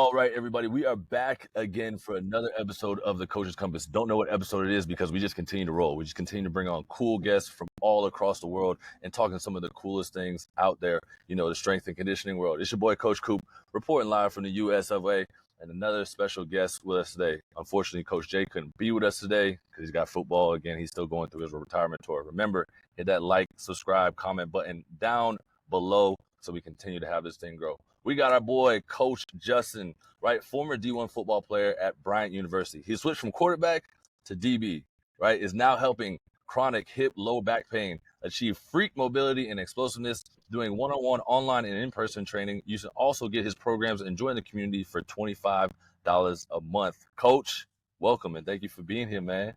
All right, everybody, we are back again for another episode of the Coach's Compass. Don't know what episode it is because we just continue to roll. We just continue to bring on cool guests from all across the world and talking some of the coolest things out there, the strength and conditioning world. It's your boy, Coach Coop, reporting live from the US of A, and another special guest with us today. Unfortunately, Coach Jay couldn't be with us today because he's got football. Again, he's still going through his retirement tour. Remember, hit that like, subscribe, comment button down below so we continue to have this thing grow. We got our boy, Coach Justin, right? Former D1 football player at Bryant University. He switched from quarterback to DB, right? Is now helping chronic hip, low back pain achieve freak mobility and explosiveness, doing one-on-one, online, and in-person training. You can also get his programs and join the community for $25 a month. Coach, welcome, and thank you for being here, man.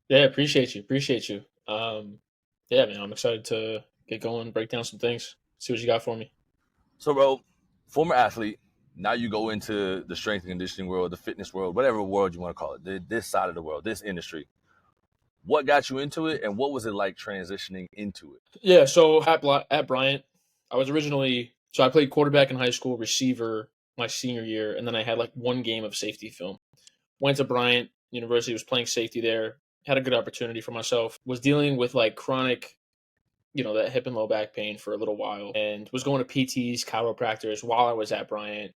Yeah, appreciate you. Appreciate you. Yeah, man, I'm excited to get going, break down some things, see what you got for me. So, bro, former athlete, now you go into the strength and conditioning world, the fitness world, whatever world you want to call it, this side of the world, this industry. What got you into it, and what was it like transitioning into it? Yeah, so at Bryant, I played quarterback in high school, receiver my senior year, and then I had like one game of safety film. Went to Bryant University, was playing safety there, had a good opportunity for myself, was dealing with like chronic, that hip and low back pain for a little while, and was going to PTs, chiropractors while I was at Bryant.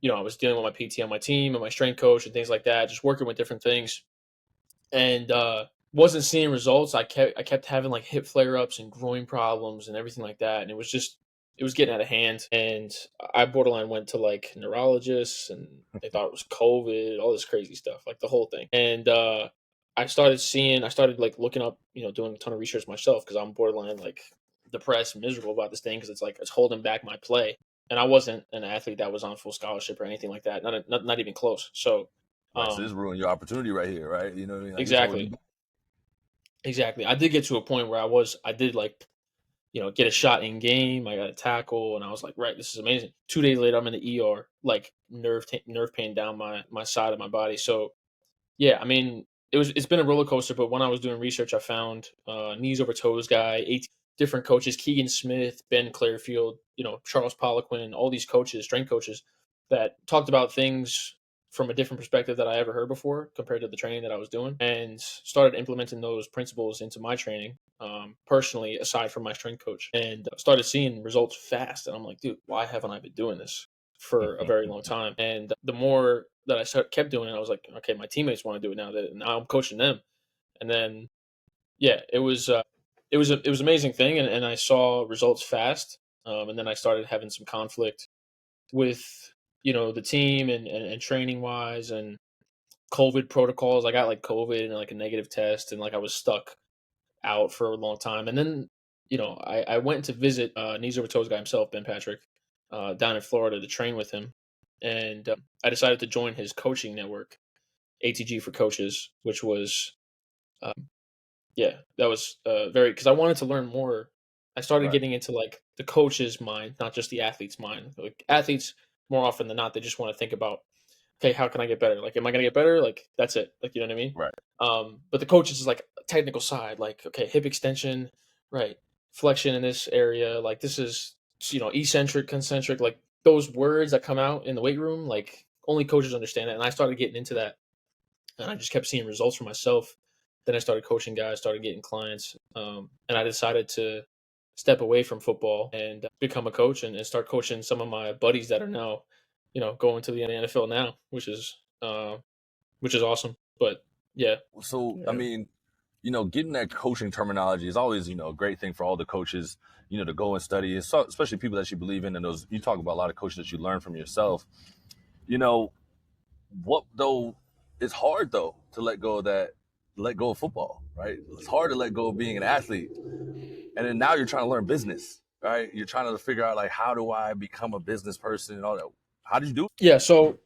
I was dealing with my PT on my team and my strength coach and things like that, just working with different things. And wasn't seeing results. I kept having like hip flare ups and groin problems and everything like that, and it was getting out of hand. And I borderline went to like neurologists, and they thought it was COVID, all this crazy stuff, like the whole thing. And I started like looking up, doing a ton of research myself because I'm borderline like depressed, and miserable about this thing because it's like it's holding back my play. And I wasn't an athlete that was on full scholarship or anything like that, not even close. So Right, so this ruined your opportunity right here, right? You know what I mean? Like it's holding you exactly. back. Exactly. I did get to a point where I did like, get a shot in game. I got a tackle, and I was like, right, this is amazing. 2 days later, I'm in the ER, like nerve pain down my side of my body. So yeah, I mean, it's been a roller coaster. But when I was doing research, I found knees over toes guy, 8 different coaches, Keegan Smith, Ben Clairfield, Charles Poliquin, all these coaches, strength coaches that talked about things from a different perspective that I ever heard before compared to the training that I was doing, and started implementing those principles into my training personally, aside from my strength coach, and started seeing results fast. And I'm like, dude, why haven't I been doing this for a very long time? And the more that kept doing it, I was like, okay, my teammates want to do it now. That now I'm coaching them, and then yeah, it was amazing thing, and I saw results fast. And then I started having some conflict with the team and training wise and COVID protocols. I got like COVID and like a negative test, and like I was stuck out for a long time. And then I went to visit knees over toes guy himself, Ben Patrick, down in Florida to train with him, and I decided to join his coaching network, ATG for Coaches, which was um, yeah, that was very, because I wanted to learn more. I started Right. getting into like the coach's mind, not just the athlete's mind. Like athletes, more often than not, they just want to think about, okay, how can I get better? Like, am I gonna get better? Like, that's it. Like, you know what I mean? Right. But the coaches is like technical side, like, okay, hip extension, right, flexion in this area, like this is eccentric, concentric, like those words that come out in the weight room, like only coaches understand it. And I started getting into that, and I just kept seeing results for myself. Then I started coaching guys, started getting clients, and I decided to step away from football and become a coach, and start coaching some of my buddies that are now, going to the NFL now, which is awesome. But yeah, So, I yeah, mean, getting that coaching terminology is always, a great thing for all the coaches, to go and study, especially people that you believe in. And those, you talk about a lot of coaches that you learn from yourself. You know, what though, it's hard though to let go of football, right? It's hard to let go of being an athlete. And then now you're trying to learn business, right? You're trying to figure out like, how do I become a business person and all that? How did you do it? yeah. So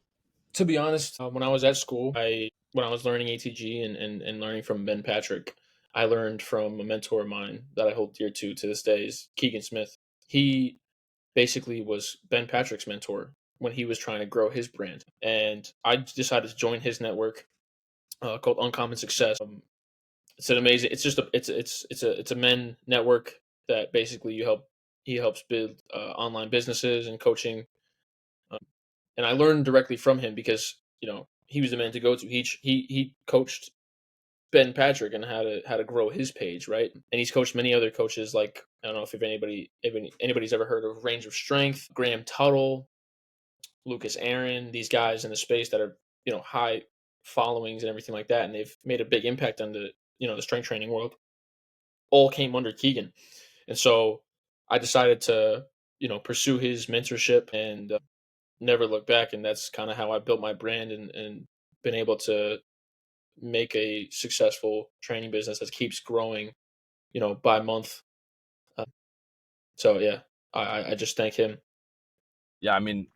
to be honest, when I was at school, when I was learning ATG and learning from Ben Patrick, I learned from a mentor of mine that I hold dear to this day, is Keegan Smith. He basically was Ben Patrick's mentor when he was trying to grow his brand, and I decided to join his network called Uncommon Success. It's an amazing. It's just a it's a men network that basically he helps build online businesses and coaching and I learned directly from him because he was the man to go to. He coached Ben Patrick and how to grow his page, right? And he's coached many other coaches. Like, I don't know if anybody's ever heard of Range of Strength, Graham Tuttle, Lucas Aaron, these guys in the space that are high followings and everything like that, and they've made a big impact on the strength training world. All came under Keegan, and so I decided to pursue his mentorship and never look back, and that's kind of how I built my brand and been able to make a successful training business that keeps growing, by month. Uh, so yeah, I just thank him. Yeah, I mean,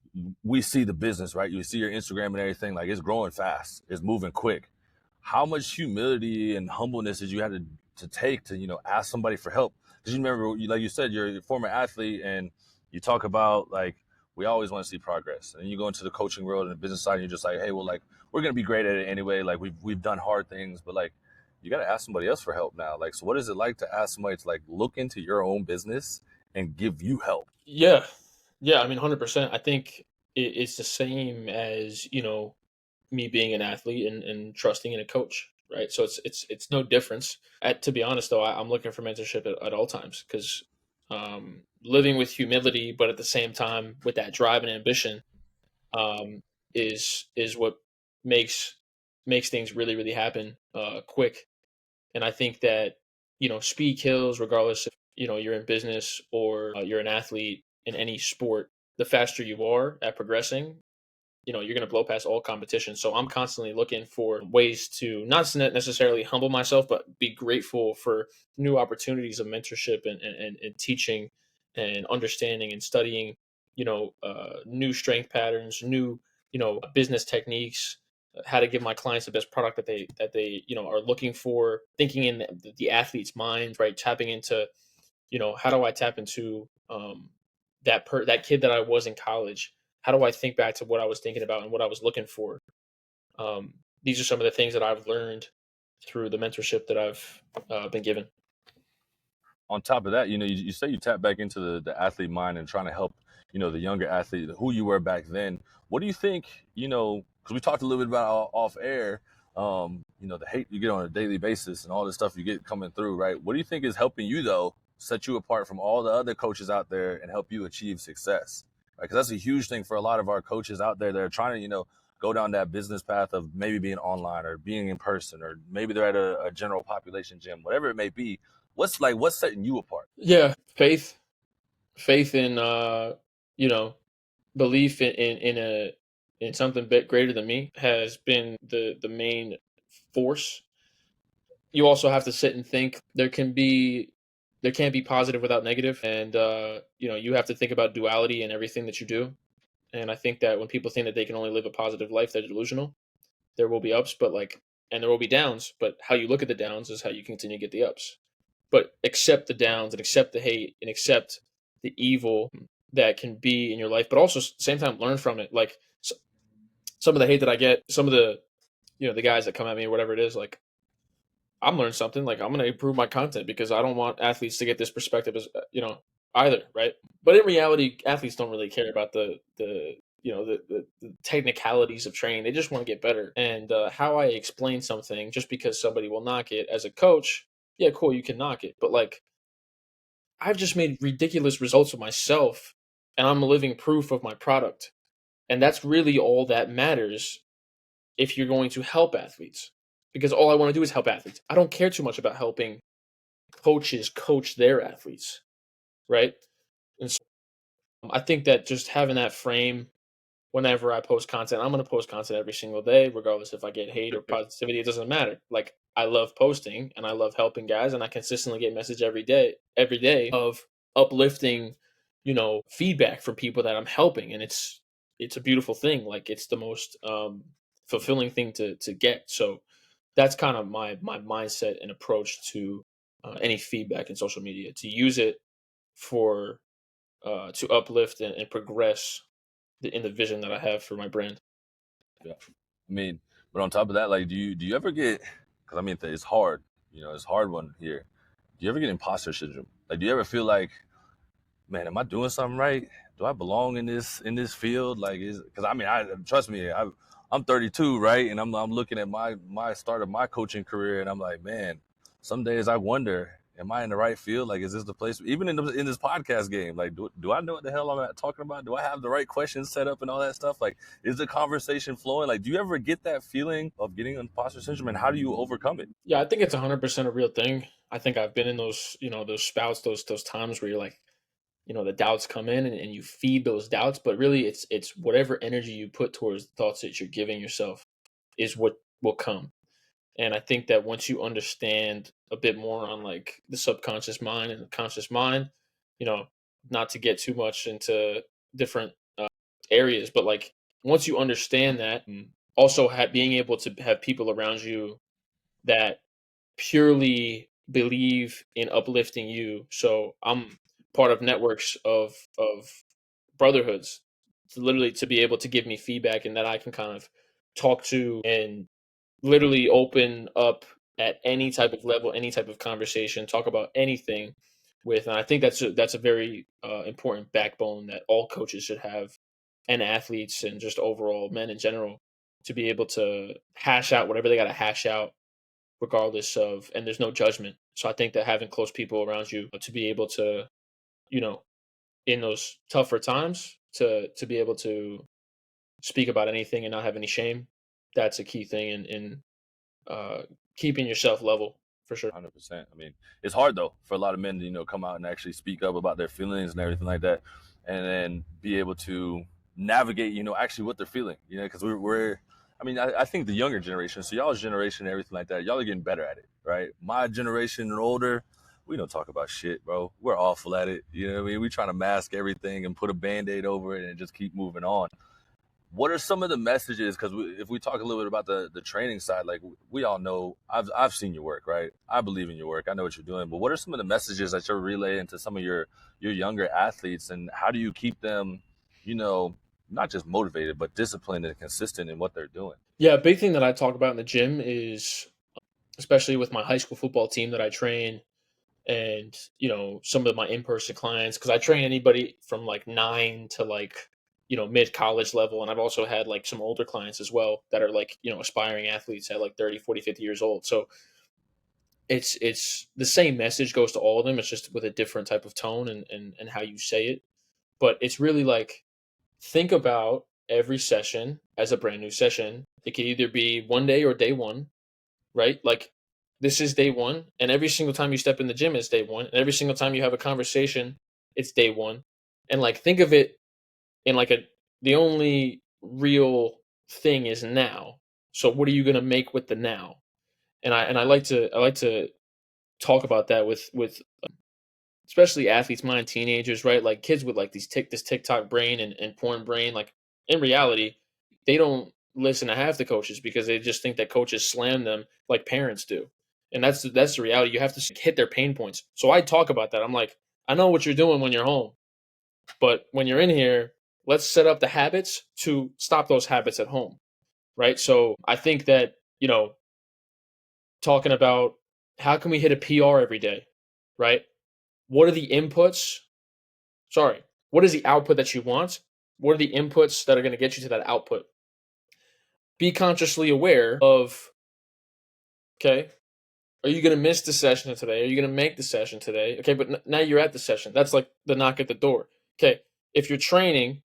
we see the business, right? You see your Instagram and everything, like it's growing fast, it's moving quick. How much humility and humbleness did you have to take to, ask somebody for help? Because you remember, like you said, you're a former athlete, and you talk about like we always want to see progress. And you go into the coaching world and the business side, and you're just like, hey, well, like we're gonna be great at it anyway. Like we've done hard things, but like you got to ask somebody else for help now. Like, so what is it like to ask somebody to like look into your own business and give you help? Yeah, yeah. I mean, 100%. I think it's the same as me being an athlete and trusting in a coach, right? So it's no difference. To be honest, though, I'm looking for mentorship at all times because living with humility, but at the same time with that drive and ambition, um, is what makes makes things really really happen quick. And I think that speed kills, regardless if you're in business or you're an athlete in any sport. The faster you are at progressing, you're going to blow past all competition. So I'm constantly looking for ways to not necessarily humble myself, but be grateful for new opportunities of mentorship and teaching and understanding and studying, new strength patterns, new, business techniques, how to give my clients the best product that they are looking for, thinking in the athlete's mind, right? Tapping into, how do I tap into that kid that I was in college? How do I think back to what I was thinking about and what I was looking for? These are some of the things that I've learned through the mentorship that I've been given. On top of that, you say you tap back into the athlete mind and trying to help, the younger athlete who you were back then. What do you think, because we talked a little bit about off air, the hate you get on a daily basis and all the stuff you get coming through, right? What do you think is helping you though, set you apart from all the other coaches out there and help you achieve success? Right? Because that's a huge thing for a lot of our coaches out there that are trying to, go down that business path of maybe being online or being in person, or maybe they're at a general population gym, whatever it may be. What's setting you apart? Yeah, faith in you know belief in something bit greater than me has been the main force. You also have to sit and think. There can't be positive without negative, and you have to think about duality in everything that you do. And I think that when people think that they can only live a positive life, they're delusional. There will be ups, and there will be downs, but how you look at the downs is how you continue to get the ups. But accept the downs and accept the hate and accept the evil that can be in your life, but also at the same time learn from it. Like some of the hate that I get, some of the guys that come at me or whatever it is, like I'm learning something. Like I'm going to improve my content because I don't want athletes to get this perspective as either, right? But in reality, athletes don't really care about the technicalities of training. They just want to get better. And how I explain something, just because somebody will knock it as a coach, yeah, cool, you can knock it. But like I've just made ridiculous results of myself, and I'm a living proof of my product. And that's really all that matters if you're going to help athletes. Because all I want to do is help athletes. I don't care too much about helping coaches coach their athletes, right? And so I think that just having that frame whenever I post content, I'm going to post content every single day, regardless if I get hate or positivity. It doesn't matter. Like I love posting and I love helping guys, and I consistently get message every day of uplifting, feedback from people that I'm helping, and it's a beautiful thing. Like it's the most fulfilling thing to get. So that's kind of my mindset and approach to any feedback in social media, to use it for to uplift and progress in the vision that I have for my brand. Yeah. I mean, but on top of that, like, do you ever get? Because I mean, it's hard. It's a hard one here. Do you ever get imposter syndrome? Like, do you ever feel like, man, am I doing something right? do I belong in this field? Like, is because I mean, I trust me, I'm 32, right, and I'm looking at my start of my coaching career, and I'm like, man, some days I wonder, am I in the right field? Like, is this the place? Even in this podcast game, like, do I know what the hell I'm talking about? Do I have the right questions set up and all that stuff? Like, is the conversation flowing? Like, do you ever get that feeling of getting imposter syndrome, and how do you overcome it? Yeah, I think it's 100% a real thing. I think I've been in those, those spouts, those times where you're like, the doubts come in and you feed those doubts, but really it's whatever energy you put towards the thoughts that you're giving yourself is what will come. And I think that once you understand a bit more on like the subconscious mind and the conscious mind, you know, not to get too much into different areas, but like once you understand that, and also being able to have people around you that purely believe in uplifting you. So I'm part of networks of brotherhoods to literally to be able to give me feedback and that I can kind of talk to and literally open up at any type of level, any type of conversation, talk about anything with. And I think that's a very important backbone that all coaches should have, and athletes, and just overall men in general, to be able to hash out whatever they got to hash out, regardless of, and there's no judgment. So I think that having close people around you to be able to, you know, in those tougher times, to be able to speak about anything and not have any shame, that's a key thing in uh, keeping yourself level for sure. 100%. I mean, it's hard though for a lot of men to come out and actually speak up about their feelings and everything like that, and then be able to navigate actually what they're feeling. Because we're I mean, I think the younger generation, so y'all's generation and everything like that, y'all are getting better at it, right? My generation and older, we don't talk about shit, bro. We're awful at it. You know what I mean? We trying to mask everything and put a band-aid over it and just keep moving on. What are some of the messages? Because if we talk a little bit about the training side, like we all know, I've seen your work, right? I believe in your work. I know what you're doing. But what are some of the messages that you're relaying to some of your younger athletes, and how do you keep them, you know, not just motivated but disciplined and consistent in what they're doing? Yeah, a big thing that I talk about in the gym is, especially with my high school football team that I train, and some of my in-person clients, because I train anybody from like 9 to like mid college level, and I've also had like some older clients as well that are like aspiring athletes at like 30, 40, 50 years old. So it's the same message goes to all of them. It's just with a different type of tone and how you say it. But it's really like, think about every session as a brand new session. It could either be one day or day one, right? Like, this is day one, and every single time you step in the gym is day one, and every single time you have a conversation, it's day one. And like, think of it in like the only real thing is now. So what are you gonna make with the now? And I like to talk about that with especially athletes, mine teenagers, right? Like kids with like this TikTok brain and porn brain. Like, in reality, they don't listen to half the coaches because they just think that coaches slam them like parents do. And that's the reality. You have to hit their pain points. So I talk about that. I'm like, I know what you're doing when you're home, but when you're in here, let's set up the habits to stop those habits at home, right? So I think that, talking about how can we hit a PR every day, right? What are the inputs? Sorry, what is the output that you want? What are the inputs that are going to get you to that output? Be consciously aware of, okay, are you going to miss the session today? Are you going to make the session today? Okay, but now you're at the session. That's like the knock at the door. Okay, if you're training,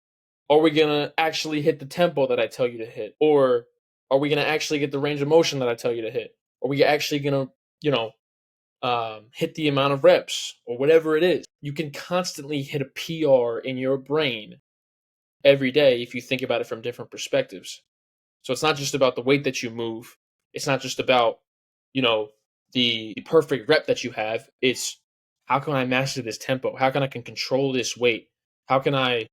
are we going to actually hit the tempo that I tell you to hit? Or are we going to actually get the range of motion that I tell you to hit? Are we actually going to, hit the amount of reps or whatever it is? You can constantly hit a PR in your brain every day if you think about it from different perspectives. So it's not just about the weight that you move. It's not just about, you know, the perfect rep that you have. It's, how can I master this tempo? How can I can control this weight? How can I,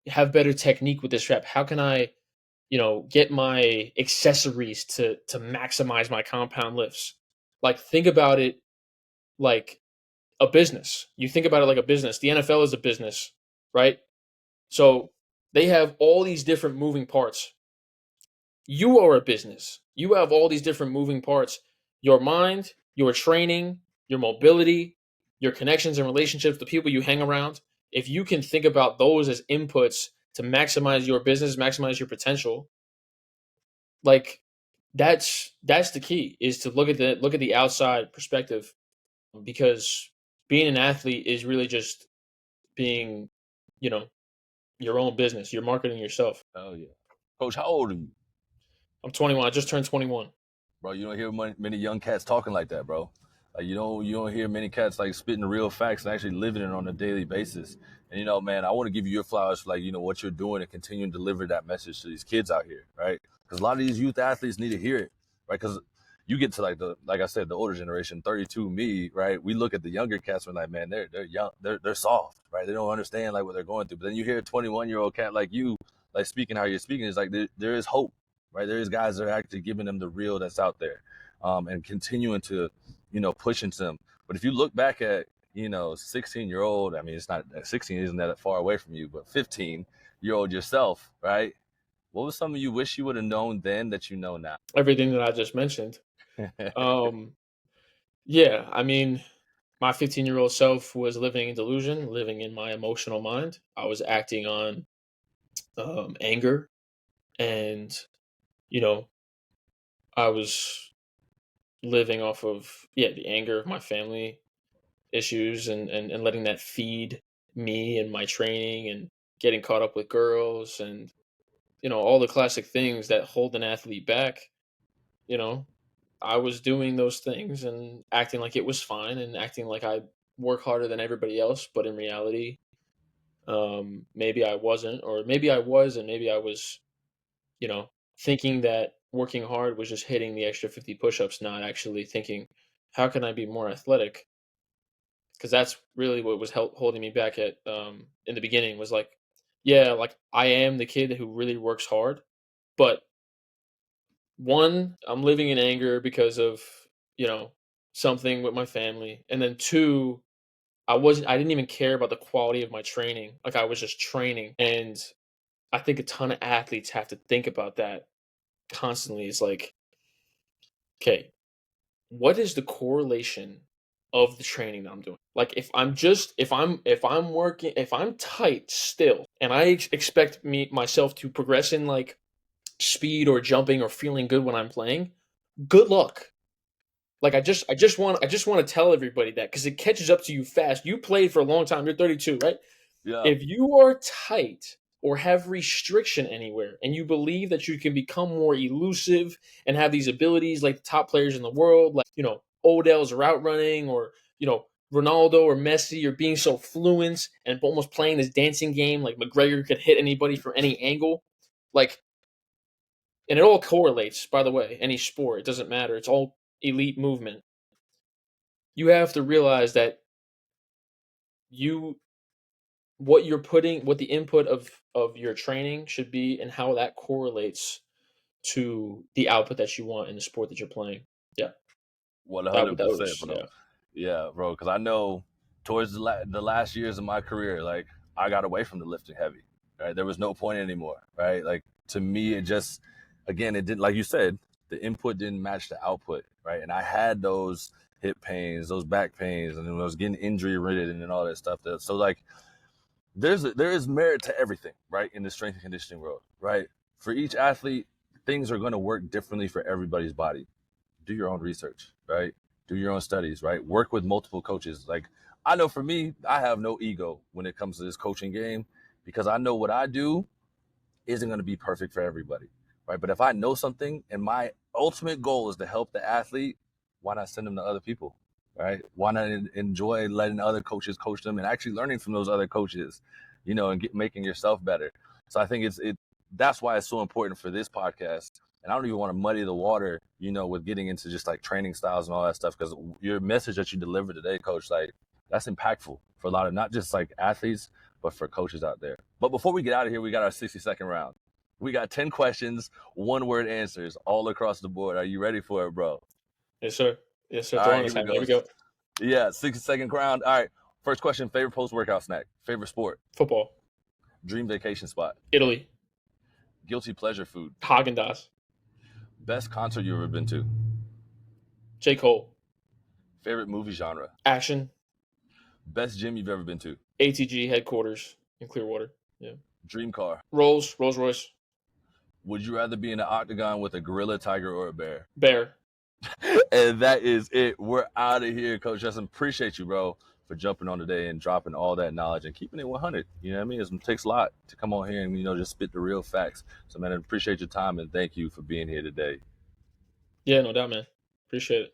have better technique with this rep? How can I, get my accessories to maximize my compound lifts? Like, think about it like a business. You think about it like a business. The NFL is a business, right? So they have all these different moving parts. You are a business. You have all these different moving parts. Your mind, your training, your mobility, your connections and relationships, the people you hang around. if you can think about those as inputs to maximize your business, maximize your potential, like that's the key, is to look at the outside perspective, because being an athlete is really just being, you know, your own business. You're marketing yourself. Oh yeah. Coach, how old are you? I'm 21. I just turned 21. Bro, you don't hear many young cats talking like that, bro. Like you don't hear many cats like spitting the real facts and actually living it on a daily basis. And man, I want to give you your flowers for like what you're doing and continuing to deliver that message to these kids out here, right? Because a lot of these youth athletes need to hear it, right? Because you get to like I said, the older generation, 32, me, right? We look at the younger cats and we're like, man, they're young, they're soft, right? They don't understand like what they're going through. But then you hear a 21-year-old cat like you, like speaking how you're speaking, it's like there is hope, right? There is guys that are actually giving them the real that's out there, and continuing to, push into them. But if you look back at, 16-year-old, I mean, it's not 16 isn't that far away from you, but 15-year-old yourself, right? What was something you wish you would have known then that you know now? Everything that I just mentioned. Um, yeah, I mean, my 15-year-old self was living in delusion, living in my emotional mind. I was acting on anger, and you know, I was living off of, yeah, the anger of my family issues, and letting that feed me and my training, and getting caught up with girls, and all the classic things that hold an athlete back. You know, I was doing those things and acting like it was fine, and acting like I work harder than everybody else, but in reality, maybe I wasn't, or maybe I was, and maybe I was, you know, thinking that working hard was just hitting the extra 50 push-ups, not actually thinking, how can I be more athletic? Because that's really what was holding me back at, in the beginning, was like, yeah, like I am the kid who really works hard, but one, I'm living in anger because of, you know, something with my family. And then two, I didn't even care about the quality of my training. Like I was just training. And I think a ton of athletes have to think about that constantly. It's like, okay, what is the correlation of the training that I'm doing? Like if I'm working, if I'm tight still, and I expect me myself to progress in like speed or jumping or feeling good when I'm playing, good luck. Like I just want to tell everybody that, because it catches up to you fast. You played for a long time. You're 32, right? Yeah. If you are tight or have restriction anywhere, and you believe that you can become more elusive and have these abilities like the top players in the world, like Odell's route running, or Ronaldo or Messi, or being so fluent and almost playing this dancing game, like McGregor could hit anybody from any angle, like, and it all correlates. By the way, any sport, it doesn't matter. It's all elite movement. You have to realize that you what the input of your training should be, and how that correlates to the output that you want in the sport that you're playing. Yeah, that 100%, was, bro. yeah. Yeah, bro. Because I know towards the last years of my career, like I got away from the lifting heavy. Right, there was no point anymore. Right, like to me, it just again, it didn't, like you said, the input didn't match the output. Right, and I had those hip pains, those back pains, and I was getting injury ridden and all that stuff. So like, there is merit to everything, right, in the strength and conditioning world. Right, for each athlete, things are going to work differently for everybody's body. Do your own research, right? Do your own studies, right? Work with multiple coaches. Like I know for me, I have no ego when it comes to this coaching game, because I know what I do isn't going to be perfect for everybody, right? But if I know something and my ultimate goal is to help the athlete, why not send them to other people, right? Why not enjoy letting other coaches coach them and actually learning from those other coaches, and making yourself better. So I think that's why it's so important for this podcast. And I don't even want to muddy the water, with getting into just like training styles and all that stuff, because your message that you delivered today, coach, like that's impactful for a lot of not just like athletes, but for coaches out there. But before we get out of here, we got our 60-second round. We got 10 questions, one-word answers all across the board. Are you ready for it, bro? Yes, sir. Yes, sir. All right, Throwing here us we out. Here go. we go. Yeah, 60-second round. All right, first question, favorite post-workout snack, favorite sport, Football. dream vacation spot, Italy. guilty pleasure food, Haagen Dazs. best concert you've ever been to, J. Cole. favorite movie genre, Action. best gym you've ever been to, ATG headquarters in Clearwater. Yeah. Dream car. Rolls Royce. Would you rather be in the octagon with a gorilla, tiger, or a bear? Bear. And that is it. We're out of here, Coach Justin. Appreciate you, bro, for jumping on today and dropping all that knowledge and keeping it 100. You know what I mean? It takes a lot to come on here and, just spit the real facts. So, man, I appreciate your time and thank you for being here today. Yeah, no doubt, man. Appreciate it.